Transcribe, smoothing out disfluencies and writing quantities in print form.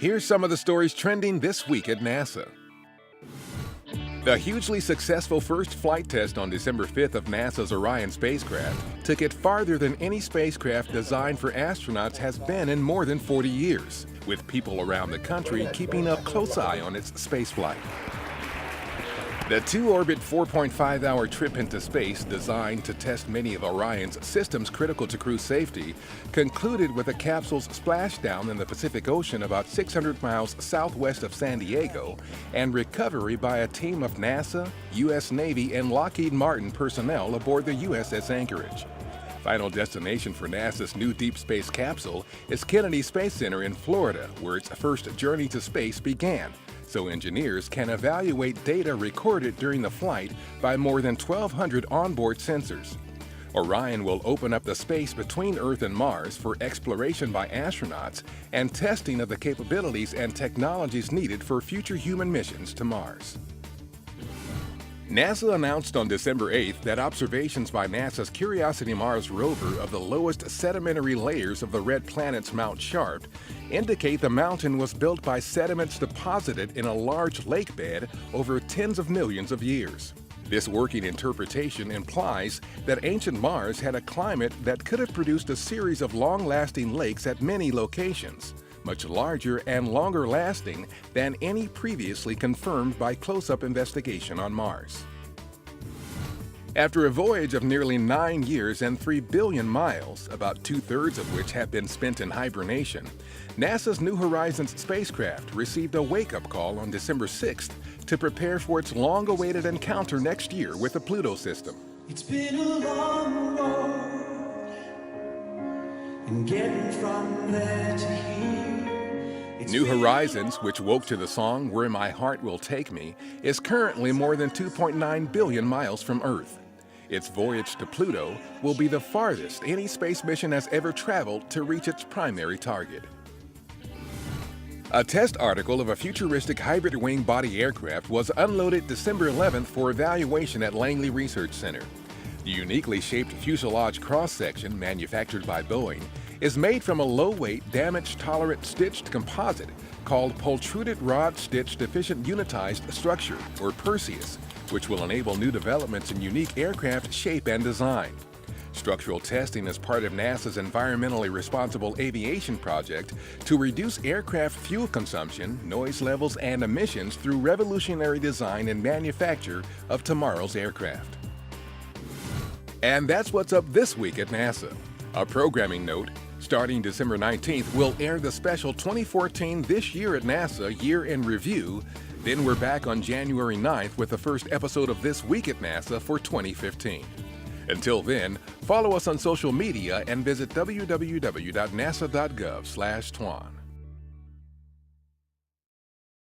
Here's some of the stories trending this week at NASA. The hugely successful first flight test on December 5th of NASA's Orion spacecraft took it farther than any spacecraft designed for astronauts has been in more than 40 years, with people around the country keeping a close eye on its spaceflight. The two-orbit 4.5-hour trip into space, designed to test many of Orion's systems critical to crew safety, concluded with the capsule's splashdown in the Pacific Ocean about 600 miles southwest of San Diego and recovery by a team of NASA, U.S. Navy, and Lockheed Martin personnel aboard the USS Anchorage. Final destination for NASA's new deep space capsule is Kennedy Space Center in Florida, where its first journey to space began, so engineers can evaluate data recorded during the flight by more than 1,200 onboard sensors. Orion will open up the space between Earth and Mars for exploration by astronauts and testing of the capabilities and technologies needed for future human missions to Mars. NASA announced on December 8th that observations by NASA's Curiosity Mars rover of the lowest sedimentary layers of the red planet's Mount Sharp indicate the mountain was built by sediments deposited in a large lake bed over tens of millions of years. This working interpretation implies that ancient Mars had a climate that could have produced a series of long-lasting lakes at many locations, much larger and longer lasting than any previously confirmed by close-up investigation on Mars. After a voyage of nearly 9 years and 3 billion miles, about two-thirds of which have been spent in hibernation, NASA's New Horizons spacecraft received a wake-up call on December 6th to prepare for its long-awaited encounter next year with the Pluto system. It's been a long road, and getting from there to here. New Horizons, which woke to the song Where My Heart Will Take Me, is currently more than 2.9 billion miles from Earth. Its voyage to Pluto will be the farthest any space mission has ever traveled to reach its primary target. A test article of a futuristic hybrid wing body aircraft was unloaded December 11th for evaluation at Langley Research Center. The uniquely shaped fuselage cross-section, manufactured by Boeing, is made from a low-weight, damage-tolerant stitched composite called Pultruded Rod Stitched Efficient Unitized Structure, or Perseus, which will enable new developments in unique aircraft shape and design. Structural testing is part of NASA's environmentally responsible aviation project to reduce aircraft fuel consumption, noise levels, and emissions through revolutionary design and manufacture of tomorrow's aircraft. And that's what's up this week at NASA. A programming note: starting December 19th, we'll air the special 2014 This Year at NASA Year in Review. Then we're back on January 9th with the first episode of This Week at NASA for 2015. Until then, follow us on social media and visit www.nasa.gov/twan.